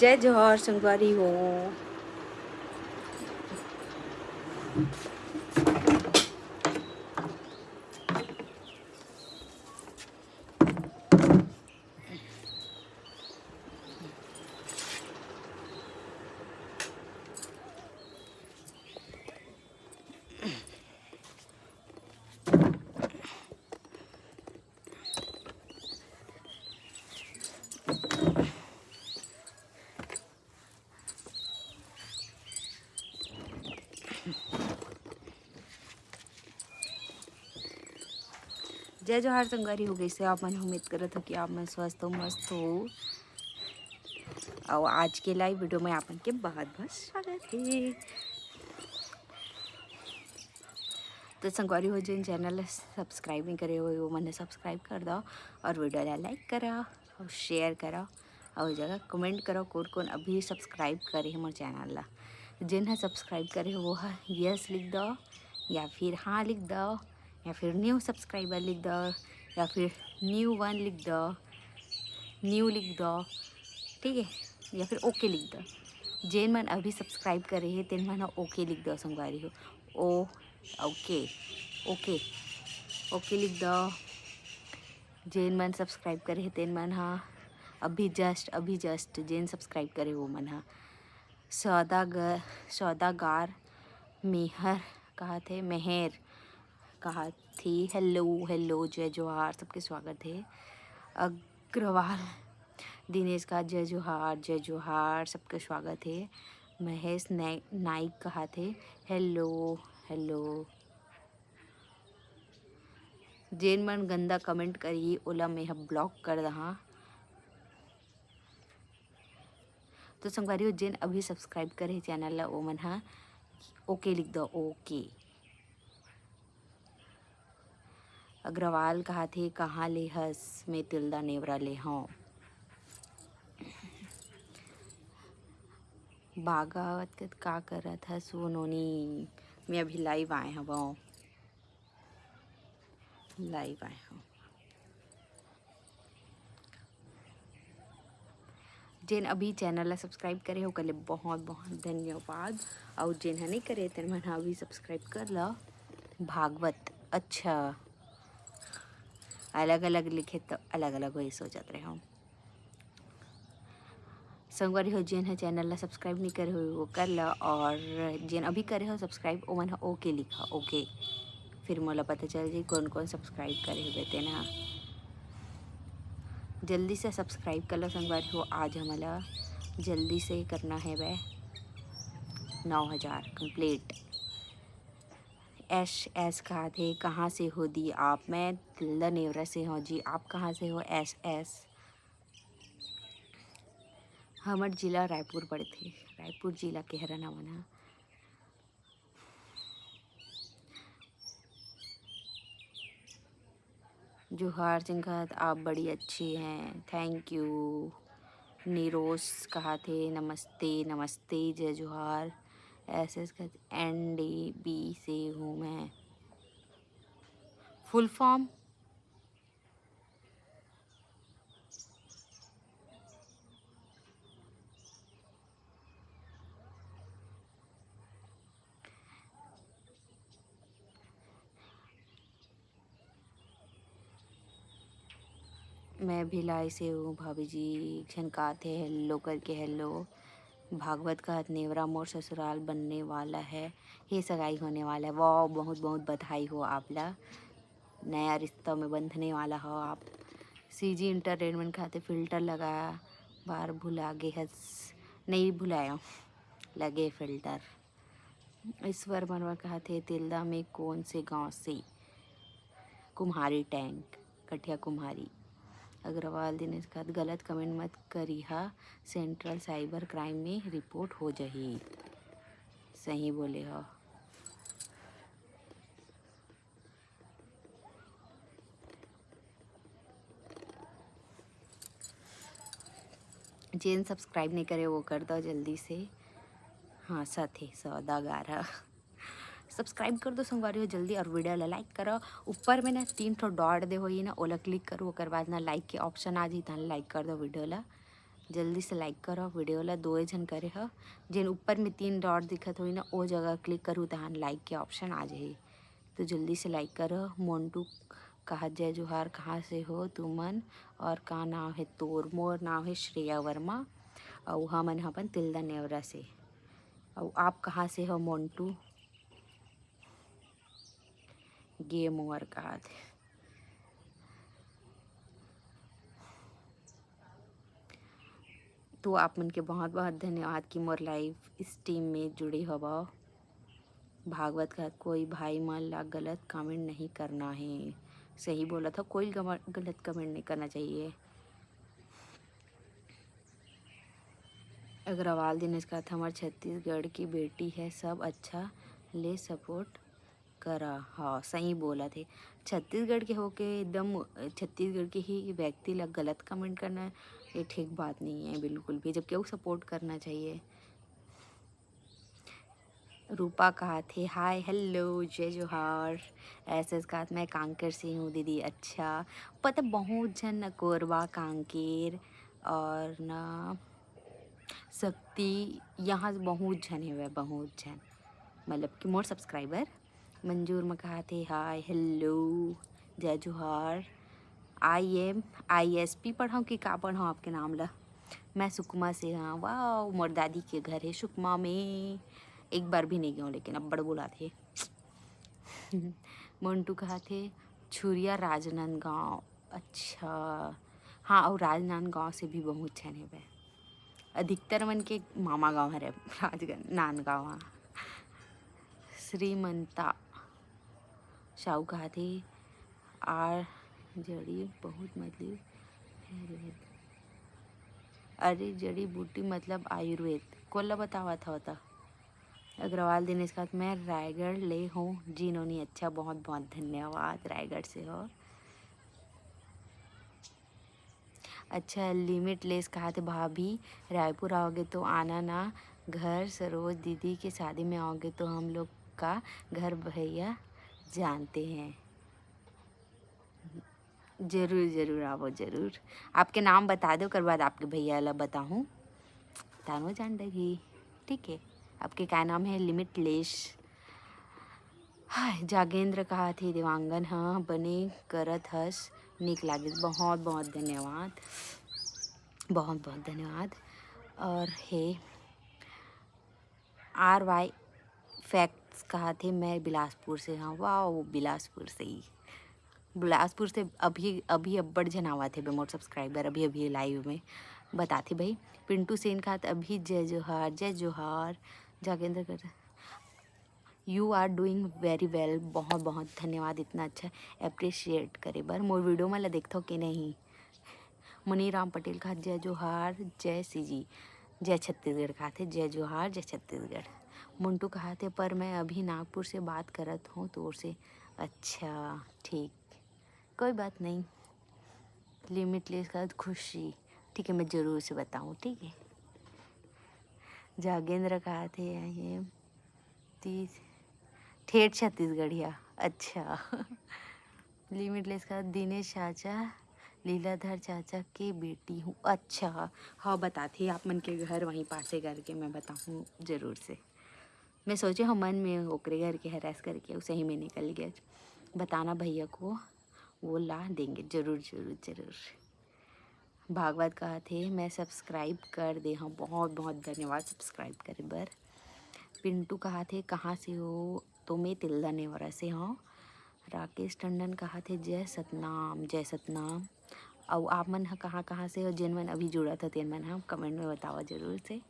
जय जोहर संगवारी हो। जय जोहार संगवारी हो गई से आप मन उम्मीद करत हो कि आप मन स्वस्थ हो मस्त हो। और आज के लाइव वीडियो में आपन के बहुत बहुत स्वागत है। तो संगवारी हो जिन चैनल सब्सक्राइब नहीं करे हो वो मैंने सब्सक्राइब कर दो और वीडियो ला लाइक करो और शेयर करो और जगह कमेंट करो कौन अभी सब्सक्राइब करे मोर चैनल ला। जिन है सब्सक्राइब करे वो है यस लिख दो या फिर हाँ लिख दो या फिर न्यू सब्सक्राइबर लिख दो या फिर न्यू वन लिख दो, न्यू लिख दो, ठीक है, या फिर ओके लिख दो। जेन मन अभी सब्सक्राइब करे है तेन मन ओके लिख दो संगवारी हो। ओ ओके ओके ओके लिख दो। जेन मन सब्सक्राइब करे है तेन मन हा अभी जस्ट जेन सब्सक्राइब करे वो मन हा सौदागार मेहर कहा थे मेहर कहा थी। हेलो हेलो जय जोहार सबके स्वागत है। अग्रवाल दिनेश का जय जोहार सबके स्वागत है। महेश नाइक कहा थे हेलो हेलो। जेन मन गंदा कमेंट करी ओला मैं ब्लॉक कर दहा। तो संगवारी हो जेन अभी सब्सक्राइब करे चैनल ला ओ मन हा ओके लिख दो ओके। अग्रवाल कहा थे कहाँ ले हस मैं तिल्दा नेवरा ले हूँ। बागावत का करत है सोनोनी। मैं अभी लाइव आए हूँ जेन अभी चैनल ला सब्सक्राइब करे हो कले बहुत बहुत धन्यवाद। और जेन है नहीं करे तेन मन अभी सब्सक्राइब कर लो। भागवत अच्छा अलग अलग लिखे तो अलग अलग वही सोचत रहे हम। संगवारी हो जेन है चैनल ला सब्सक्राइब नहीं करे हो वो कर लो और जेन अभी करे हो सब्सक्राइब ओ मन ओके लिखा ओके। फिर मोला पता चल जाए कौन सब्सक्राइब करे हुए तेना। जल्दी से सब्सक्राइब कर लो संगवारी हो। आज हमारा जल्दी से करना है वह 9000 कंप्लीट। एस कहा थे कहाँ से हो दी आप। मैं तिल्दा नेवरा से हूँ जी। आप कहाँ से हो एस। हमर जिला रायपुर पड़े थे। रायपुर जिला के हरना मना। जोहार सिंह आप बड़ी अच्छी हैं थैंक यू। नीरोस कहा थे नमस्ते नमस्ते जय जोहार। एस का NDB से हूँ मैं। फुल फॉर्म मैं भिलाई से हूँ भाभी जी। झनकाते हेलो करके हेलो। भागवत का नेवरा मोर ससुराल बनने वाला है। ये सगाई होने वाला है। वाह बहुत बहुत बधाई हो आपला। नया रिश्ता में बंधने वाला हो आप। CG इंटरटेनमेंट खाते फिल्टर लगा बार भुला गे हस नहीं भुलाया लगे फिल्टर। ईश्वर मनवा कहते तिल्दा में कौन से गांव से। कुम्हारी टैंक कठिया कुम्हारी। अग्रवाल दिनेश का गलत कमेंट मत करिहा सेंट्रल साइबर क्राइम में रिपोर्ट हो जाही। सही बोले हो। जेन सब्सक्राइब नहीं करे वो कर दो जल्दी से। हाँ साथी सौदागार सब्सक्राइब कर दो संगवारी हो जल्दी और वीडियो ला लाइक करो। ऊपर में ना 3 ठो डॉट दे होई ना ओला क्लिक करो ओकर बाद ना लाइक के ऑप्शन आ जी लाइक कर दो वीडियो ला। जल्दी से लाइक करो वीडियो ला 2 जन करे ह जिन ऊपर में 3 डॉट दिखत होई ना ओ जगह क्लिक करूँ तहन लाइक के ऑप्शन आ जाही। तो जल्दी से लाइक करो। मोन्टू कहा जय जोहार, कहाँ से हो तुमन और का नाम है तोर? मोर नाम है श्रेया वर्मा और हमन अपन तिल्दा नेवरा से। और आप कहाँ से हो मोन्टू? गेम ओवर कहा थे। तो आप मन के बहुत बहुत धन्यवाद कि मोर लाइव इस टीम में जुड़े हवा। भागवत का कोई भाई मन ला गलत कमेंट नहीं करना है। सही बोला था, कोई गलत कमेंट नहीं करना चाहिए। अग्रवाल दिनेश का था हमारे छत्तीसगढ़ की बेटी है, सब अच्छा ले सपोर्ट करा। हाँ सही बोला थे। छत्तीसगढ़ के होके एकदम छत्तीसगढ़ के ही व्यक्ति ला गलत कमेंट करना ये ठीक बात नहीं है बिल्कुल भी, जब क्यों सपोर्ट करना चाहिए। रूपा कहा थे हाय हेलो जय जोहार। ऐसे कहा मैं कांकेर से हूँ दीदी। अच्छा पता बहुत जन न कोरबा कांकेर और न शक्ति यहाँ से बहुत जन है, वह बहुत जन मतलब कि मोर सब्सक्राइबर। मंजूर में कहा थे हाय हेलो जय जोहार। ISP पढ़ाऊँ कि का पढ़ाऊँ आपके नाम ला? मैं सुकमा से। हाँ वाह, मोर दादी के घर है सुकमा में। एक बार भी नहीं गया लेकिन अब बड़ बोला थे। मोन्टू कहा थे छुरिया राजनांदगांव। अच्छा हाँ, और राजनांदगांव से भी बहुत छन है वह। अधिकतर मन के मामा गांव है नांदगांव। हाँ श्रीमंता साहू कहा थे आर जड़ी बहुत मतलब अरे जड़ी बूटी मतलब आयुर्वेद कोल्ला बतावा था होता। अग्रवाल दिनेश का मैं रायगढ़ ले हूँ जिन्होंने। अच्छा बहुत बहुत धन्यवाद, रायगढ़ से हो। अच्छा लिमिटलेस कहा थे भाभी रायपुर आओगे तो आना ना घर। सरोज दीदी के शादी में आओगे तो हम लोग का घर भैया जानते हैं। जरूर जरूर आओ जरूर। आपके नाम बता दो कर बाद आपके भैया ला बताऊँ तानो जान लगी। ठीक है, आपके क्या नाम है? लिमिटलेस। हाय जागेंद्र कहा थे देवांगन हाँ बने करत हस निक लागे। बहुत बहुत धन्यवाद, बहुत बहुत धन्यवाद। और है RY फैक्ट्स कहा थे मैं बिलासपुर से। हाँ वाह, बिलासपुर से ही। बिलासपुर से अभी अभी अब्बड़ जन आवा थे मोर सब्सक्राइबर अभी अभी लाइव में बताते भाई। पिंटू सेन कहा अभी जय जोहार जय जोहार। जागेंद्र कर you are doing very well. बहुत बहुत धन्यवाद इतना अच्छा अप्रिशिएट करे बर। मोर वीडियो में ला देखथो कि नहीं? मनीराम पटेल कहा जय जोहार जय सीजी जय छत्तीसगढ़। कहा थे जय जोहार जय छत्तीसगढ़। मुंटू कहा थे पर मैं अभी नागपुर से बात करत हूँ तोर से। अच्छा ठीक, कोई बात नहीं। लिमिटलेस का खुशी। ठीक है, मैं ज़रूर से बताऊँ। ठीक है। जागेंद्र कहा थे ये 30 ठेठ छत्तीसगढ़िया। अच्छा लिमिटलेस का दिनेश चाचा लीलाधर चाचा की बेटी हूँ। अच्छा हाँ बताती आप मन के घर वहीं पासे करके मैं बताऊँ ज़रूर से। मैं सोचे हम मन में ओकरे घर के हरास करके उसे ही में निकल गया। बताना भैया को, वो ला देंगे ज़रूर ज़रूर ज़रूर। भागवत कहा थे मैं सब्सक्राइब कर दे। हाँ बहुत बहुत धन्यवाद सब्सक्राइब करे बर। पिंटू कहा थे कहाँ से हो? तो मैं तिल्दा नेवरा से। हाँ राकेश टंडन कहा थे जय सतनाम जय सतनाम। और आप मन कहाँ से हो? जिन मन अभी जुड़ा था तेन मन हम कमेंट में बतावा जरूर से।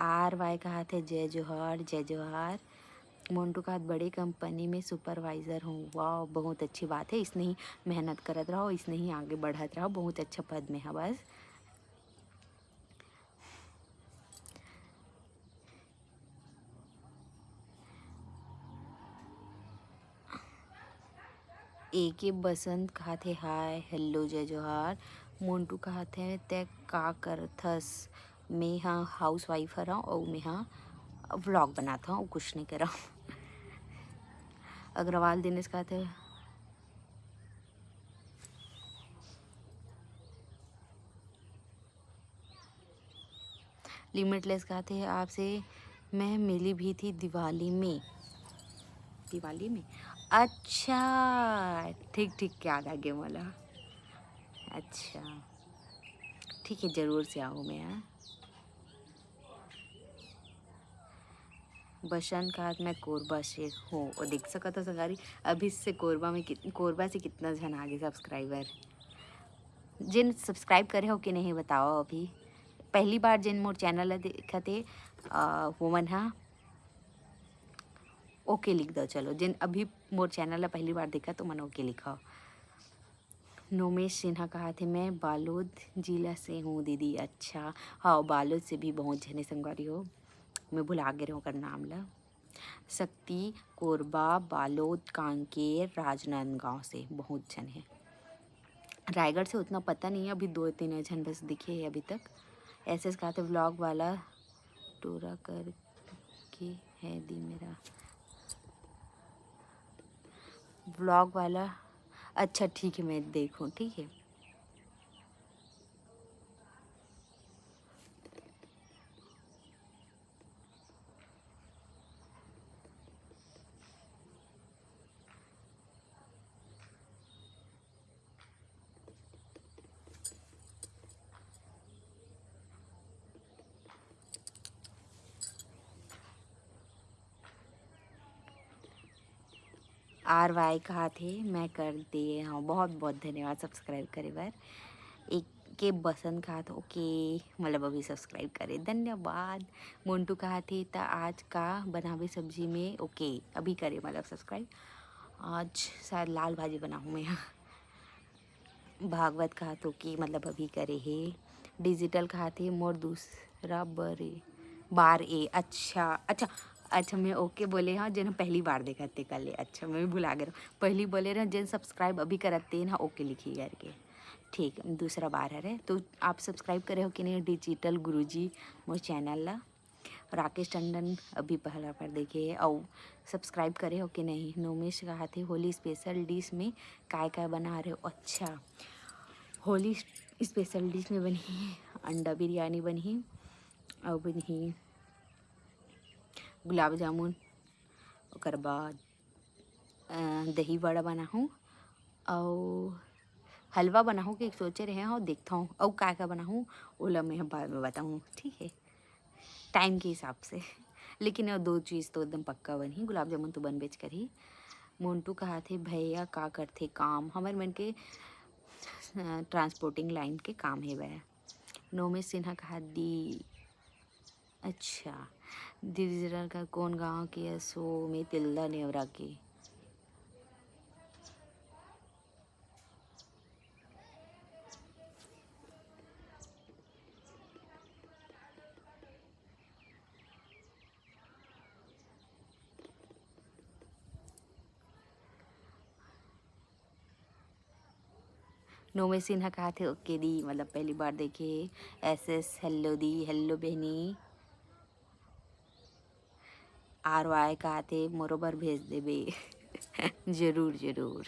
RY कहा थे जय जोहार जय जोहार। मोन्टू का बड़ी कंपनी में सुपरवाइज़र हूँ। वाह बहुत अच्छी बात है, इसने ही मेहनत करत रहो, इसने ही आगे बढ़त रहो। बहुत अच्छा पद में है बस। AK बसंत कहा थे हाय हेलो जय जोहार। मोन्टू कहा थे तय का करथस? मैं हाँ हाउस वाइफ हरा और मैं हाँ व्लॉग बनाता हूँ, कुछ नहीं करा। अग्रवाल दिनेश कहा थे लिमिटलेस कहा थे आपसे मैं मिली भी थी दिवाली में। दिवाली में अच्छा, ठीक ठीक याद आ गया मला। अच्छा ठीक है, ज़रूर से आऊँ मैं। हाँ, बसन का मैं कोरबा से हूँ और देख सका था संगारी अभी से कोरबा से कितना जन आगे सब्सक्राइबर जिन सब्सक्राइब करे हो कि नहीं बताओ। अभी पहली बार जिन मोर चैनल देखा थे वो मन हाँ ओके लिख दो। चलो जिन अभी मोर चैनल पहली बार देखा तो मन ओके लिखा। नोमेश सिन्हा कहा थे मैं बालोद जिला से हूँ दीदी। अच्छा हाँ, बालोद से भी बहुत जने संगवारी हो, मैं भुला गए रहा हूँ नाम ला। शक्ति कोरबा बालोद कांकेर राजनांदगांव से बहुत जन है। रायगढ़ से उतना पता नहीं है, अभी 2-3 जन बस दिखे है अभी तक। ऐसे कहा थे व्लॉग वाला टूरा कर के है दी मेरा व्लॉग वाला। अच्छा ठीक है, मैं देखूँ ठीक है। RY कहा थे मैं कर दिए। हाँ बहुत बहुत धन्यवाद सब्सक्राइब करे बार। एक के बसंत कहा था ओके, मतलब अभी सब्सक्राइब करे धन्यवाद। मोन्टू कहा थी ता आज का बनावे सब्जी में ओके अभी करे मतलब सब्सक्राइब। आज शायद लाल भाजी बनाऊँ मैं। भागवत कहा तो कि मतलब अभी करे है। डिजिटल कहा थे मोर दूसरा बार ए। अच्छा अच्छा अच्छा, मैं ओके बोले हाँ जिन पहली बार देखा थे कल। अच्छा मैं भी भुला गया पहली बोले रहे जिन सब्सक्राइब अभी करते हैं ना ओके लिखी करके। ठीक दूसरा बार है तो आप सब्सक्राइब करे हो कि नहीं डिजिटल गुरुजी मोर चैनल ला। राकेश टंडन अभी पहला बार देखे और सब्सक्राइब करे हो कि नहीं। नोमेश कहा थे होली स्पेशल डिश में काय बना रहे हो। अच्छा होली स्पेशल डिश में बनी अंडा बिरयानी बनी और बनी गुलाब जामुन, ओकर बाद दही बड़ा बना हूँ और हलवा बना हूँ कि सोचे रहे हो देखता हूँ और क्या बना हूँ ओला मैं बाद में बताऊँ ठीक है टाइम के हिसाब से। लेकिन और 2 चीज़ तो एकदम पक्का बनी, गुलाब जामुन तो बन बेच कर ही। मोन्टू कहा थे भैया का करते काम हमारे मन के ट्रांसपोर्टिंग लाइन के काम है वह। नोमेश सिन्हा कहा दी। अच्छा डिजिटल का कौन गाँव की है सो में तिल्दा नेवरा की। नोमेश सिन्हा कहा थे ओके दी मतलब पहली बार देखे। SS हेलो दी हेलो बहनी। RY कहा थे मोरोबर भेज देबे। जरूर जरूर।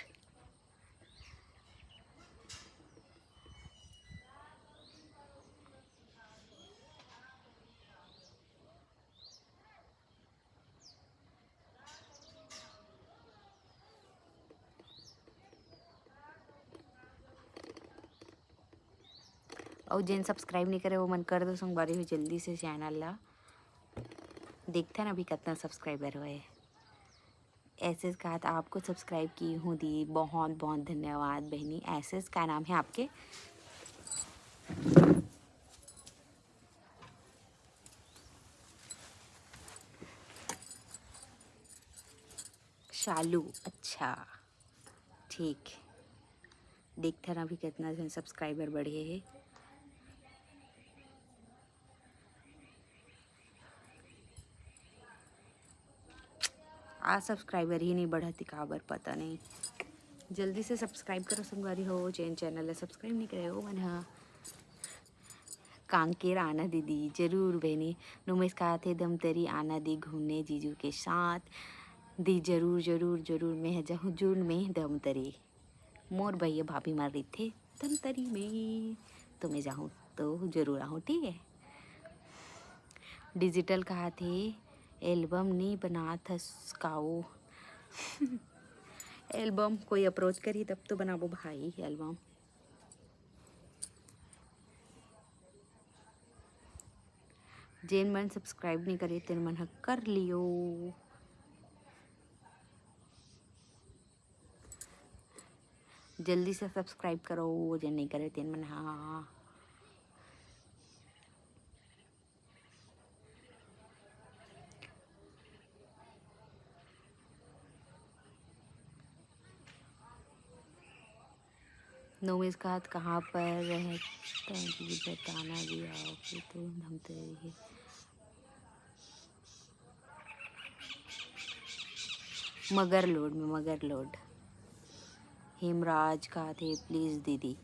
और जिन सब्सक्राइब नहीं करे वो मन कर दो संगवारी हो जल्दी से चैनल ला। देखते हैं ना अभी कितना सब्सक्राइबर हुए। ऐसे कहा था आपको सब्सक्राइब की हूँ दी बहुत बहुत धन्यवाद बहनी। ऐसे क्या नाम है आपके। शालू अच्छा ठीक। देखते हैं ना अभी कितना जन सब्सक्राइबर बढ़े है। आज सब्सक्राइबर ही नहीं बढ़ा थी काबर पता नहीं। जल्दी से सब्सक्राइब करो संगवारी हो जैन चैनल है सब्सक्राइब नहीं करे हो मन। हाँ कांकेर आना दीदी जरूर बहनी। नुमेश कहा थे धमतरी आना दी घूमने जीजू के साथ दी जरूर जरूर जरूर। मैं जाऊँ जून में धमतरी मोर भैया भाभी मार रही थे धमतरी में तो मैं जाऊँ तो जरूर आऊँ ठीक है। डिजिटल कहा थे एल्बम नहीं बना था काओ। एल्बम कोई अप्रोच करी तब तो बनाबो भाई एल्बम। जेन मन सब्सक्राइब नहीं करे तेन मन ह कर लियो। जल्दी से सब्सक्राइब करो जेन नहीं करे तेन मन हाँ। नोमिस का हाथ कहाँ पर रहता है जी बताना भी आओ फिर तो हम तेरे मगर लोड हेमराज का थे प्लीज दीदी।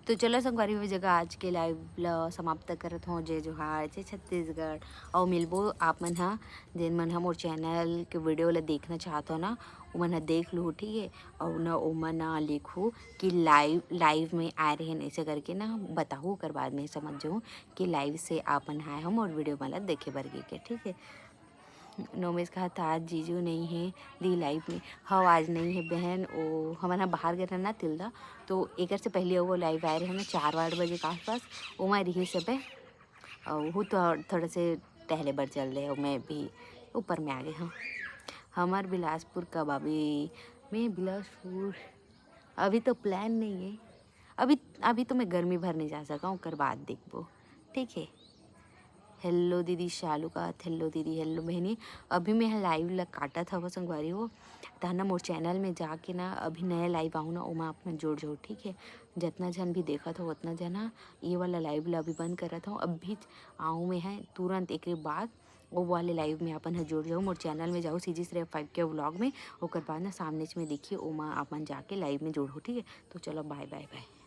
तो चलो संगवारी हुई जगह आज के लाइव ला समाप्त करत हो। जय जोहार जय छत्तीसगढ़। और मिलबो आप मन हा जेन मन हा मोर चैनल के वीडियो ला देखना चाहत हो ना वो मन हा देख लो ठीक है। और ना ओ मन ना लिखो कि लाइव में आ रहे हैं ऐसे करके ना बताओ कर बाद में समझ जाऊँ कि लाइव से आप मन आए हम और वीडियो मतलब देखे बर के ठीक है। नोमेश कहा था आज जीजू नहीं है दी लाइफ में। हाँ आज नहीं है बहन वो हमारा बाहर गए ना तिलदा तो एक से पहले वो लाइव आए रहे ना 4-8 बजे के आसपास वो मैं रही सब है। और वो तो थोड़े से टहले बढ़ चल रहे हो मैं भी ऊपर में आ गए हाँ। हमार बिलासपुर कब अभी मैं बिलासपुर अभी तो प्लान नहीं है। अभी तो मैं गर्मी भर नहीं जा सका हूँ कर बाद देखबो ठीक है। हेलो दीदी शालू का हेलो दीदी हेलो बहनी। अभी मैं लाइव ला काटा था वो संगवारी हो तो ना मोर चैनल में जाके ना अभी नया लाइव आऊँ ना ओमा अपना जोड़ जोड़ ठीक है। जितना जन भी देखा था उतना जन हाँ ये वाला लाइव ला अभी बंद करा था अभी आऊँ में है तुरंत एक बाद वो वाले लाइव में अपन है जोड़ जाओ मोर चैनल में जाओ CG5 के व्लॉग में ओकर बाद ना सामने में देखिए ओमा अपन जाके लाइव में जोड़ो ठीक है। तो चलो बाय बाय बाय।